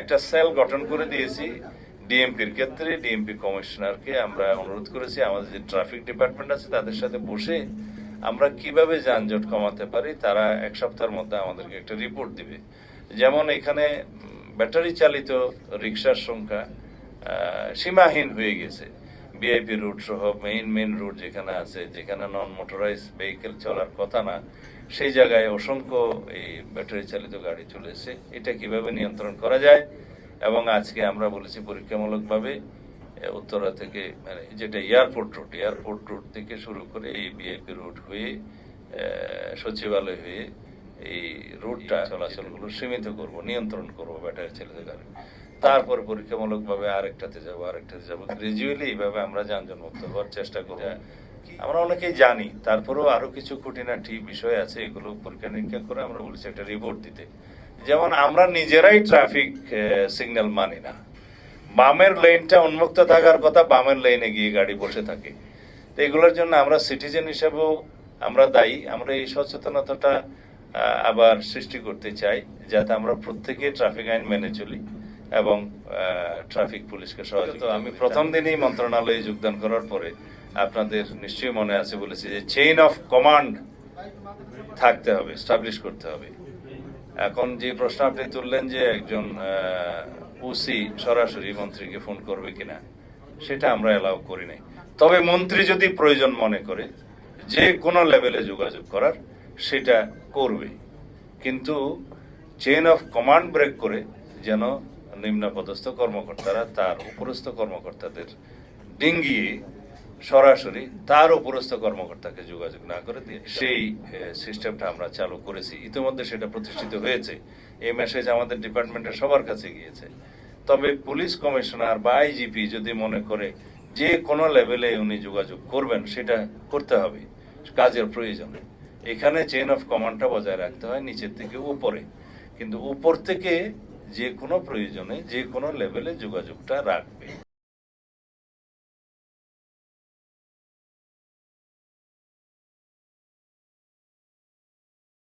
একটা সেল গঠন করে দিয়েছি ডিএমপির ক্ষেত্রে। ডিএমপি কমিশনারকে আমরা অনুরোধ করেছি আমাদের যে ট্রাফিক ডিপার্টমেন্ট আছে তাদের সাথে বসে আমরা কিভাবে যানজট কমাতে পারি তারা এক সপ্তাহের মধ্যে আমাদেরকে একটা রিপোর্ট দিবে। যেমন এখানে ব্যাটারি চালিত রিক্সার সংখ্যা সীমাহীন হয়ে গেছে। ভিআইপি রুট সহ মেইন রুট যেখানে আছে, যেখানে নন মোটরাইজ ভেহিকেল চলার কথা না, সেই জায়গায় অসংখ্য এই ব্যাটারি চালিত গাড়ি চলেছে। এটা কিভাবে নিয়ন্ত্রণ করা যায়, এবং আজকে আমরা বলেছি পরীক্ষামূলকভাবে উত্তরা থেকে মানে যেটা এয়ারপোর্ট রুট থেকে শুরু করে এই ভিআইপি রুট হয়ে সচিবালয় হয়ে এই রুটটা চলাচলগুলো সীমিত করব, নিয়ন্ত্রণ করব ব্যাটারি চালিত গাড়ি। তারপর পরীক্ষামূলকভাবে আরেকটাতে যাবো গ্রাজুয়ালি। এইভাবে আমরা যানজট মুক্ত হওয়ার চেষ্টা করব। আমরা অনেকেই জানি, তারপরেও আরো কিছু খুঁটিনাটি বিষয় আছে, এগুলো পরীক্ষা নিরীক্ষা করে আমরা বলেছি একটা রিপোর্ট দিতে। যেমন আমরা নিজেরাই ট্রাফিক সিগন্যাল মানি না। বামের লেনটা উন্মুক্ত থাকার কথা, বামের লেনে গিয়ে গাড়ি বসে থাকে। তো এগুলোর জন্য আমরা সিটিজেন হিসেবেও আমরা দায়ী। আমরা এই সচেতনতাটা আবার সৃষ্টি করতে চাই, যাতে আমরা প্রত্যেকে ট্রাফিক আইন মেনে চলি এবং ট্রাফিক পুলিশকে সহযোগিতা। আমি প্রথম দিনই মন্ত্রণালয়ে যোগদান করার পরে আপনাদের নিশ্চয়ই মনে আছে বলেছি যে চেইন অফ কমান্ড থাকতে হবে, এস্টাবলিশ করতে হবে। এখন যে প্রশ্ন আপনি তুললেন যে একজন ওসি সরাসরি মন্ত্রীকে ফোন করবে কিনা, সেটা আমরা এলাও করি নাই। তবে মন্ত্রী যদি প্রয়োজন মনে করে যে কোনো লেভেলে যোগাযোগ করার, সেটা করবে, কিন্তু চেইন অফ কমান্ড ব্রেক করে যেন নিম্নপদস্থ কর্মকর্তারা তার উপরস্থ কর্মকর্তাদের ডিঙ্গিয়ে সরাসরি তার উপরস্থ কর্মকর্তাকে যোগাযোগ না করে দিয়ে সেই সিস্টেমটা আমরা চালু করেছি। ইতিমধ্যে সেটা প্রতিষ্ঠিত হয়েছে। এই মেসেজ আমাদের ডিপার্টমেন্টের সবার কাছে গিয়েছে। তবে পুলিশ কমিশনার বা আইজিপি যদি মনে করে যে কোনো লেভেলে উনি যোগাযোগ করবেন, সেটা করতে হবে কাজের প্রয়োজনে। এখানে চেইন অফ কমান্ডটা বজায় রাখতে হয় নিচের থেকে উপরে, কিন্তু উপর থেকে যে কোনো প্রয়োজনে যে কোনো লেভেলে যোগাযোগটা রাখবে।